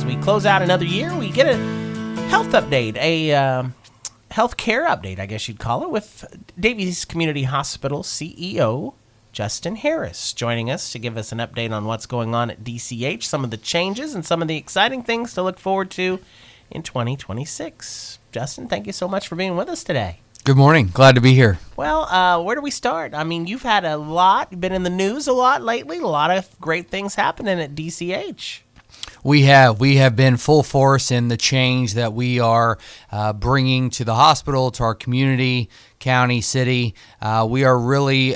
As we close out another year, we get a health update, a health care update, I guess you'd call it, with Daviess Community Hospital CEO Justin Harris joining us to give us an update on what's going on at DCH, some of the changes, and some of the exciting things to look forward to in 2026. Justin, thank you so much for being with us today. Good morning. Glad to be here. Well, where do we start? I mean, you've had you've been in the news a lot lately, a lot of great things happening at DCH. We have been full force in the change that we are bringing to the hospital, to our community, county, city. We are really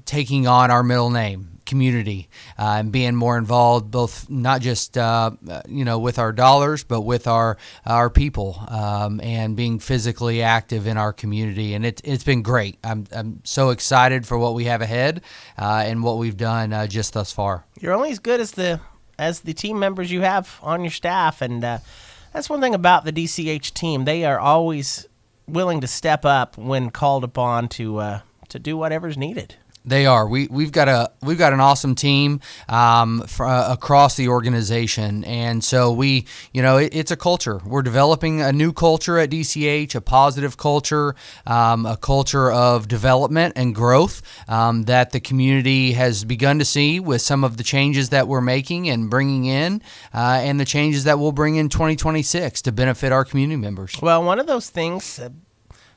taking on our middle name, community, and being more involved, both not just with our dollars, but with our people, and being physically active in our community. And it's been great. I'm so excited for what we have ahead and what we've done just thus far. You're only as good as the team members you have on your staff, and that's one thing about the DCH team. They are always willing to step up when called upon to do whatever's needed. They are. We've got an awesome team across the organization, and so it's a culture. We're developing a new culture at DCH, a positive culture, a culture of development and growth that the community has begun to see with some of the changes that we're making and bringing in, and the changes that we'll bring in 2026 to benefit our community members. Well, one of those things,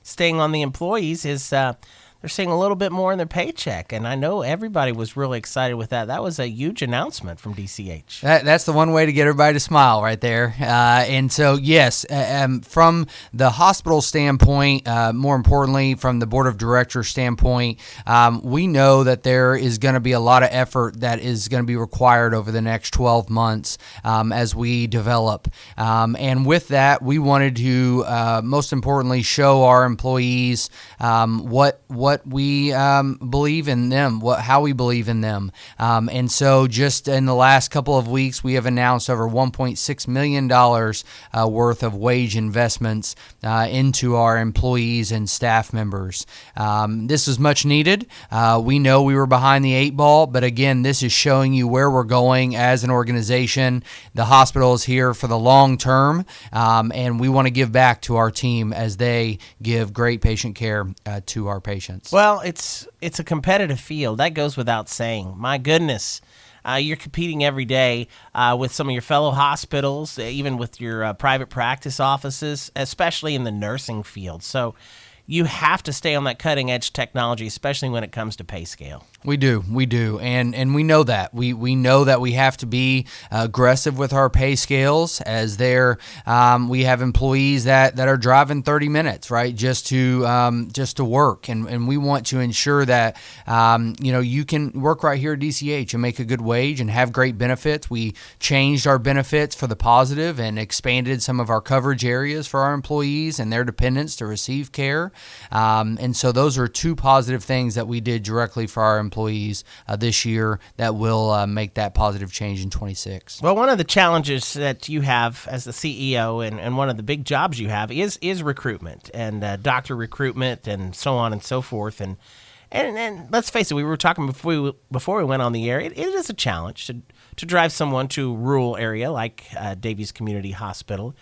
staying on the employees, is they're seeing a little bit more in their paycheck, and I know everybody was really excited with that. That was a huge announcement from DCH. That's the one way to get everybody to smile right there. And so, yes, from the hospital standpoint, more importantly, from the board of directors standpoint, we know that there is going to be a lot of effort that is going to be required over the next 12 months as we develop. And with that, we wanted to, most importantly, show our employees what we believe in them, how we believe in them. And so just in the last couple of weeks, we have announced over $1.6 million worth of wage investments into our employees and staff members. This is much needed. We know we were behind the 8 ball, but again, this is showing you where we're going as an organization. The hospital is here for the long term, and we want to give back to our team as they give great patient care to our patients. Well, it's a competitive field. That goes without saying. My goodness, you're competing every day with some of your fellow hospitals, even with your private practice offices, especially in the nursing field. So you have to stay on that cutting edge technology, especially when it comes to pay scale. We do, and we know that. We know that we have to be aggressive with our pay scales, as we have employees that are driving 30 minutes, right, just to work, and we want to ensure that you can work right here at DCH and make a good wage and have great benefits. We changed our benefits for the positive and expanded some of our coverage areas for our employees and their dependents to receive care, and so those are 2 positive things that we did directly for our employees this year that will make that positive change in 26. Well, one of the challenges that you have as the CEO and one of the big jobs you have is recruitment and doctor recruitment and so on and so forth. And let's face it, we were talking before we went on the air. It is a challenge to drive someone to a rural area like Daviess Community Hospital.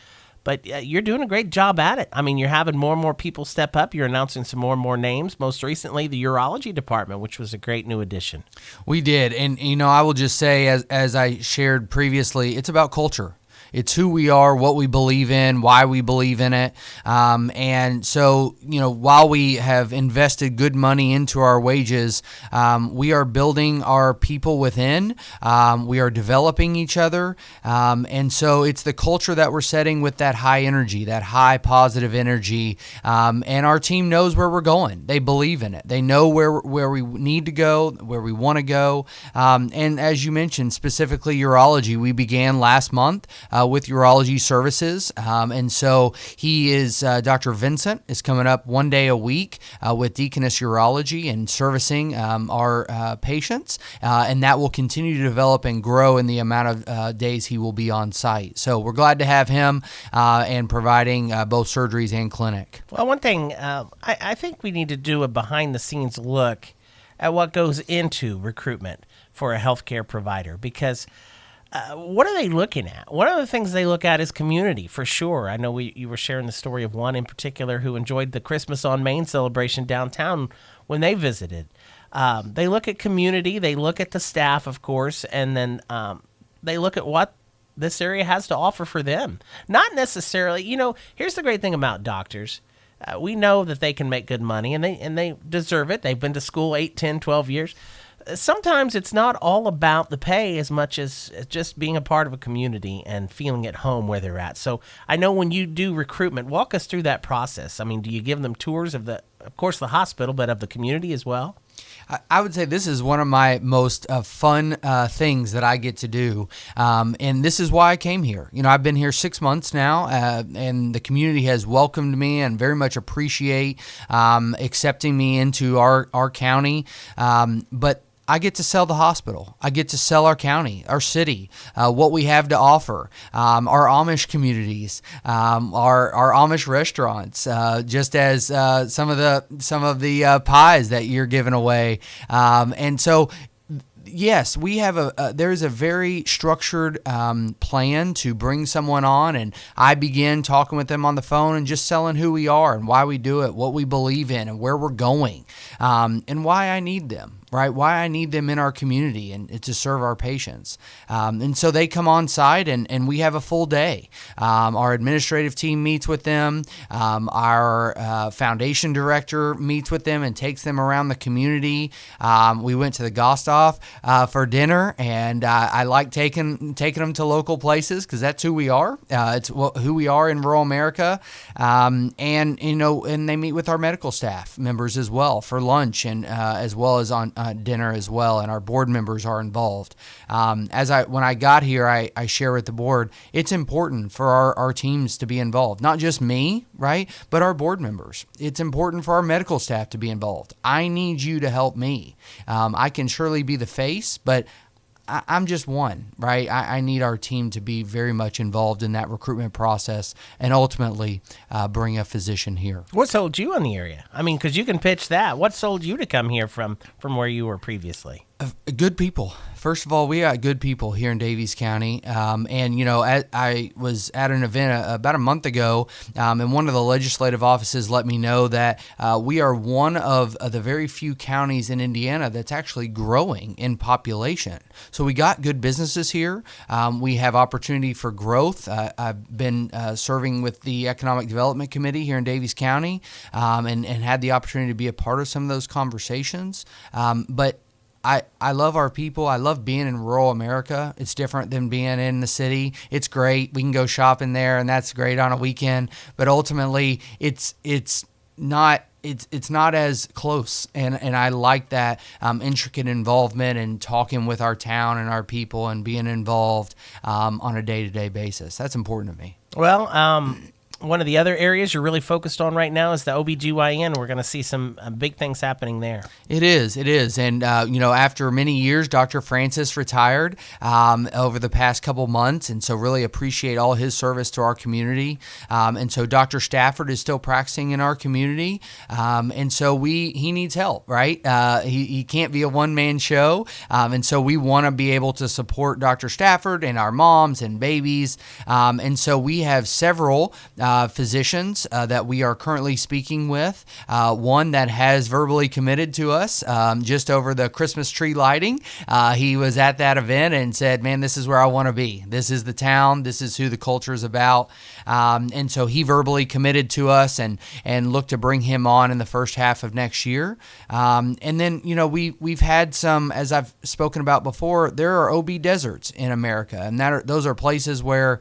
But you're doing a great job at it. I mean, you're having more and more people step up. You're announcing some more and more names. Most recently, the Urology department, which was a great new addition. We did. And, I will just say, as I shared previously, it's about culture. It's who we are, what we believe in, why we believe in it. And so, while we have invested good money into our wages, we are building our people within. We are developing each other. And so it's the culture that we're setting with that high energy, that high positive energy. And our team knows where we're going. They believe in it. They know where we need to go, where we want to go. And as you mentioned, specifically urology, we began last month with urology services. And so Dr. Vincent is coming up one day a week with Deaconess Urology and servicing our patients. And that will continue to develop and grow in the amount of days he will be on site. So we're glad to have him and providing both surgeries and clinic. Well, one thing, I think we need to do a behind-the-scenes look at what goes into recruitment for a healthcare provider, because what are they looking at? One of the things they look at is community, for sure. I know you were sharing the story of one in particular who enjoyed the Christmas on Main celebration downtown when they visited. They look at community, they look at the staff, of course, and then they look at what this area has to offer for them. Not necessarily, here's the great thing about doctors. We know that they can make good money, and they deserve it. They've been to school 8, 10, 12 years. Sometimes it's not all about the pay as much as just being a part of a community and feeling at home where they're at. So I know when you do recruitment, walk us through that process. I mean, do you give them tours of course, the hospital, but of the community as well? I would say this is one of my most fun things that I get to do, and this is why I came here. I've been here 6 months now, and the community has welcomed me and very much appreciate accepting me into our county. But I get to sell the hospital. I get to sell our county, our city, what we have to offer, our Amish communities, our Amish restaurants, just as some of the pies that you're giving away, and so. Yes, we have there's a very structured plan to bring someone on, and I begin talking with them on the phone and just selling who we are and why we do it, what we believe in, and where we're going, and why I need them. Right, why I need them in our community and to serve our patients. And so they come on site and we have a full day. Our administrative team meets with them. Our foundation director meets with them and takes them around the community. We went to the Gostoff for dinner, and I like taking them to local places because that's who we are. It's who we are in rural America. And they meet with our medical staff members as well for lunch and as well as on dinner as well, and our board members are involved. When I got here, I share with the board, it's important for our teams to be involved, not just me, right, but our board members. It's important for our medical staff to be involved. I need you to help me. I can surely be the face, but I'm just one, right? I need our team to be very much involved in that recruitment process and ultimately bring a physician here. What sold you on the area? I mean, because you can pitch that. What sold you to come here from where you were previously? Good people. First of all, we got good people here in Daviess County. I was at an event about a month ago, and one of the legislative offices let me know that we are one of the very few counties in Indiana that's actually growing in population. So we got good businesses here. We have opportunity for growth. I've been serving with the Economic Development Committee here in Daviess County and had the opportunity to be a part of some of those conversations. But I love our people. I love being in rural America. It's different than being in the city. It's great. We can go shopping there, and that's great on a weekend. But ultimately, it's not as close, and I like that intricate involvement and talking with our town and our people and being involved on a day-to-day basis. That's important to me. Well, one of the other areas you're really focused on right now is the OB-GYN. We're going to see some big things happening there. It is. And, after many years, Dr. Francis retired over the past couple months, and so really appreciate all his service to our community. And so Dr. Stafford is still practicing in our community, and so he needs help, right? He can't be a one-man show, and so we want to be able to support Dr. Stafford and our moms and babies, and so we have several physicians that we are currently speaking with. One that has verbally committed to us just over the Christmas tree lighting. He was at that event and said, man, this is where I want to be. This is the town. This is who the culture is about. And so he verbally committed to us and look to bring him on in the first half of next year. And then, we've had some, as I've spoken about before, there are OB deserts in America. And those are places where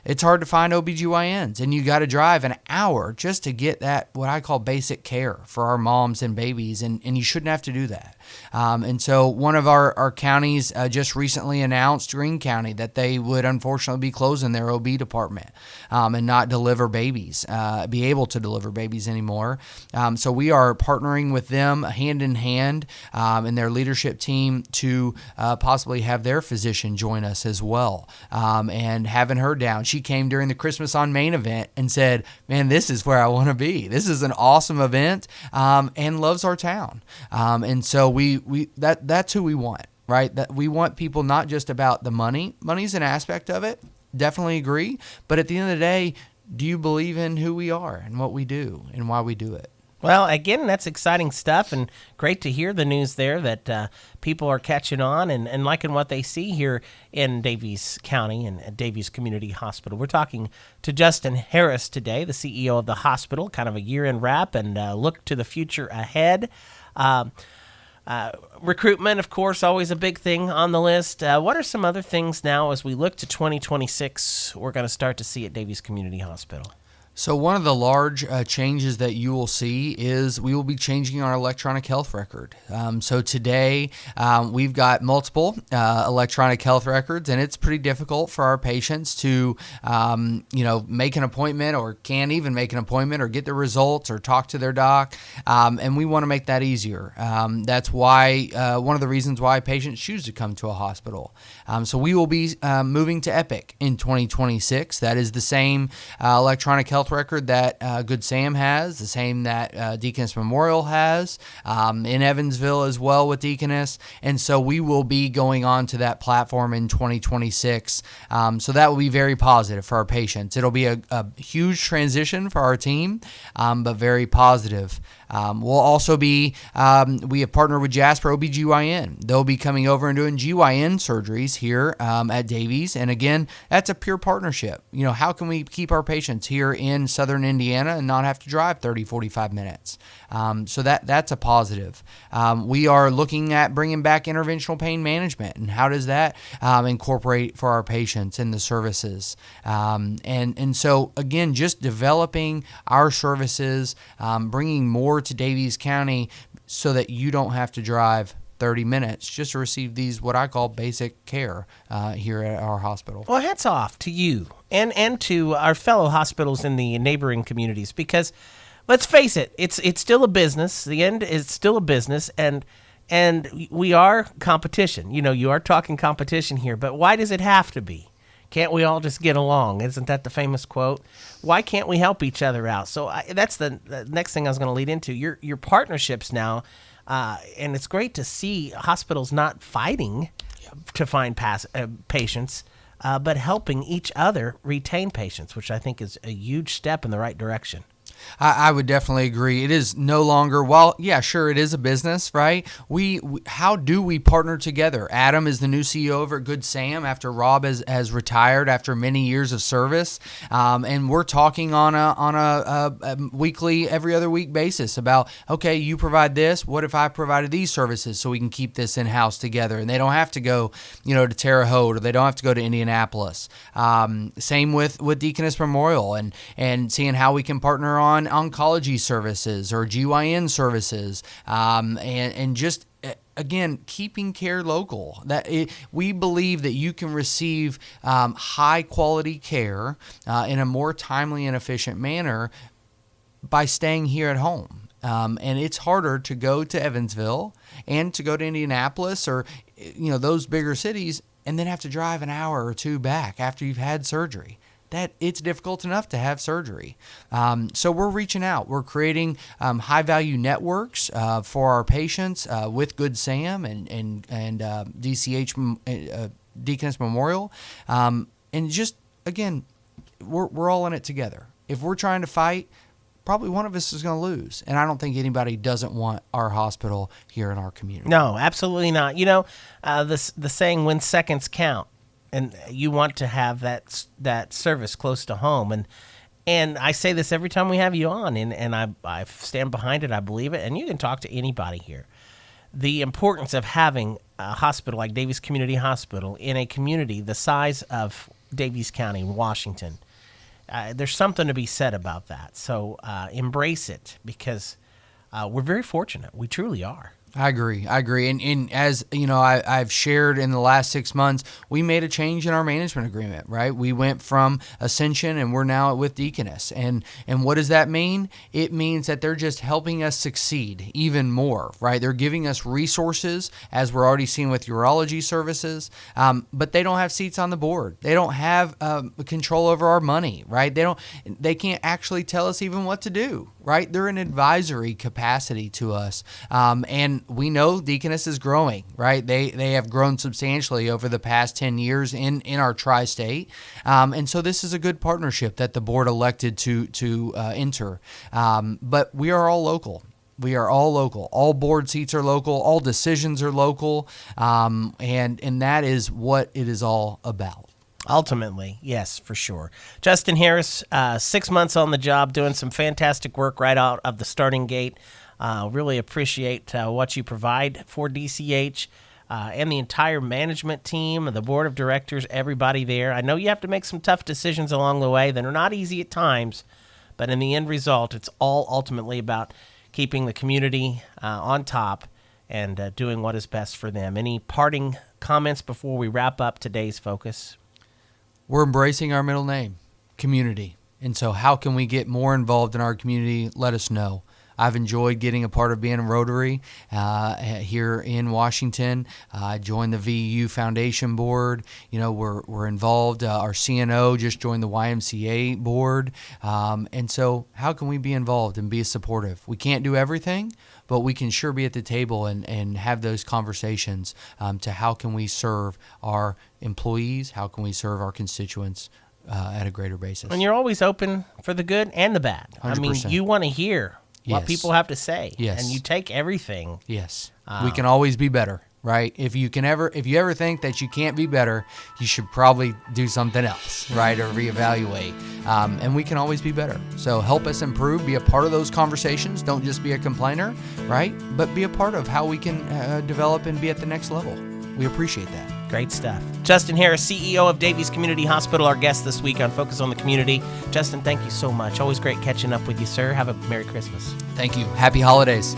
it's hard to find OB-GYNs, and you got to drive an hour just to get that, what I call basic care for our moms and babies, and you shouldn't have to do that. And so one of our counties just recently announced, Greene County, that they would unfortunately be closing their OB department and not deliver babies, be able to deliver babies anymore. So we are partnering with them hand in hand and their leadership team to possibly have their physician join us as well. And having her down, she came during the Christmas on Main event and said, man, this is where I want to be. This is an awesome event and loves our town. And so that's who we want. right? That we want people not just about the money. Money's an aspect of it. Definitely agree. But at the end of the day, do you believe in who we are and what we do and why we do it? Well, again, that's exciting stuff, and great to hear the news there that people are catching on and liking what they see here in Daviess County and Daviess Community Hospital. We're talking to Justin Harris today, the CEO of the hospital, kind of a year-end wrap and look to the future ahead. Recruitment, of course, always a big thing on the list. What are some other things now as we look to 2026 we're going to start to see at Daviess Community Hospital? So one of the large changes that you will see is we will be changing our electronic health record. So today we've got multiple electronic health records, and it's pretty difficult for our patients to, make an appointment or can't even make an appointment or get the results or talk to their doc. And we want to make that easier. That's why one of the reasons why patients choose to come to a hospital. So we will be moving to Epic in 2026. That is the same electronic health record that Good Sam has, the same that Deaconess Memorial has, in Evansville as well with Deaconess. And so we will be going on to that platform in 2026. So that will be very positive for our patients. It'll be a huge transition for our team, but very positive. We'll also be, we have partnered with Jasper OB-GYN. They'll be coming over and doing GYN surgeries here at Daviess. And again, that's a pure partnership. How can we keep our patients here in Southern Indiana and not have to drive 30, 45 minutes? So that's a positive. We are looking at bringing back interventional pain management, and how does that incorporate for our patients in the services? And so again, just developing our services, bringing more to Daviess County so that you don't have to drive 30 minutes just to receive these, what I call basic care here at our hospital. Well, hats off to you and to our fellow hospitals in the neighboring communities, because let's face it, it's still a business. The end is still a business, and we are competition. You are talking competition here, but why does it have to be? Can't we all just get along? Isn't that the famous quote? Why can't we help each other out? So that's the next thing I was going to lead into. Your partnerships now, and it's great to see hospitals not fighting to find patients, but helping each other retain patients, which I think is a huge step in the right direction. I would definitely agree. It is no longer, sure, it is a business, right? How do we partner together? Adam is the new CEO over at Good Sam after Rob has retired after many years of service. And we're talking on a weekly, every other week basis about, okay, you provide this. What if I provided these services so we can keep this in-house together? And they don't have to go, to Terre Haute, or they don't have to go to Indianapolis. Same with Deaconess Memorial and seeing how we can partner on oncology services or GYN services, and just again keeping care local. We believe that you can receive high quality care in a more timely and efficient manner by staying here at home. And it's harder to go to Evansville and to go to Indianapolis or those bigger cities and then have to drive an hour or two back after you've had surgery. That it's difficult enough to have surgery. So we're reaching out. We're creating high-value networks for our patients with Good Sam and DCH, Deaconess Memorial. And just, again, we're all in it together. If we're trying to fight, probably one of us is going to lose. And I don't think anybody doesn't want our hospital here in our community. No, absolutely not. The saying, when seconds count. And you want to have that service close to home. And I say this every time we have you on, and I stand behind it. I believe it. And you can talk to anybody here. The importance of having a hospital like Daviess Community Hospital in a community the size of Daviess County, Washington, there's something to be said about that. So embrace it, because we're very fortunate. We truly are. I agree. And as I've shared in the last 6 months, we made a change in our management agreement, right? We went from Ascension and we're now with Deaconess. And what does that mean? It means that they're just helping us succeed even more, right? They're giving us resources, as we're already seeing with urology services, but they don't have seats on the board. They don't have control over our money, right? They can't actually tell us even what to do, right? They're an advisory capacity to us. And we know Deaconess is growing, right? They have grown substantially over the past 10 years in our tri-state. And so this is a good partnership that the board elected to enter. But we are all local. We are all local. All board seats are local. All decisions are local. And that is what it is all about. Ultimately, yes, for sure. Justin Harris, 6 months on the job, doing some fantastic work right out of the starting gate. Really appreciate what you provide for DCH and the entire management team, the board of directors, everybody there. I know you have to make some tough decisions along the way that are not easy at times, but in the end result, it's all ultimately about keeping the community on top and doing what is best for them. Any parting comments before we wrap up today's focus? We're embracing our middle name, community. And so how can we get more involved in our community? Let us know. I've enjoyed getting a part of being a Rotary here in Washington. I joined the VU Foundation Board. We're involved. Our CNO just joined the YMCA board. And so how can we be involved and be supportive? We can't do everything, but we can sure be at the table and have those conversations to how can we serve our employees, how can we serve our constituents at a greater basis. And you're always open for the good and the bad. 100%. I mean, you want to hear what people have to say. Yes. And you take everything. Yes. We can always be better, right? If you ever think that you can't be better, you should probably do something else, right? Or reevaluate. And we can always be better. So help us improve, be a part of those conversations. Don't just be a complainer, right? But be a part of how we can develop and be at the next level. We appreciate that. Great stuff. Justin Harris, CEO of Daviess Community Hospital, our guest this week on Focus on the Community. Justin, thank you so much. Always great catching up with you, sir. Have a Merry Christmas. Thank you. Happy holidays.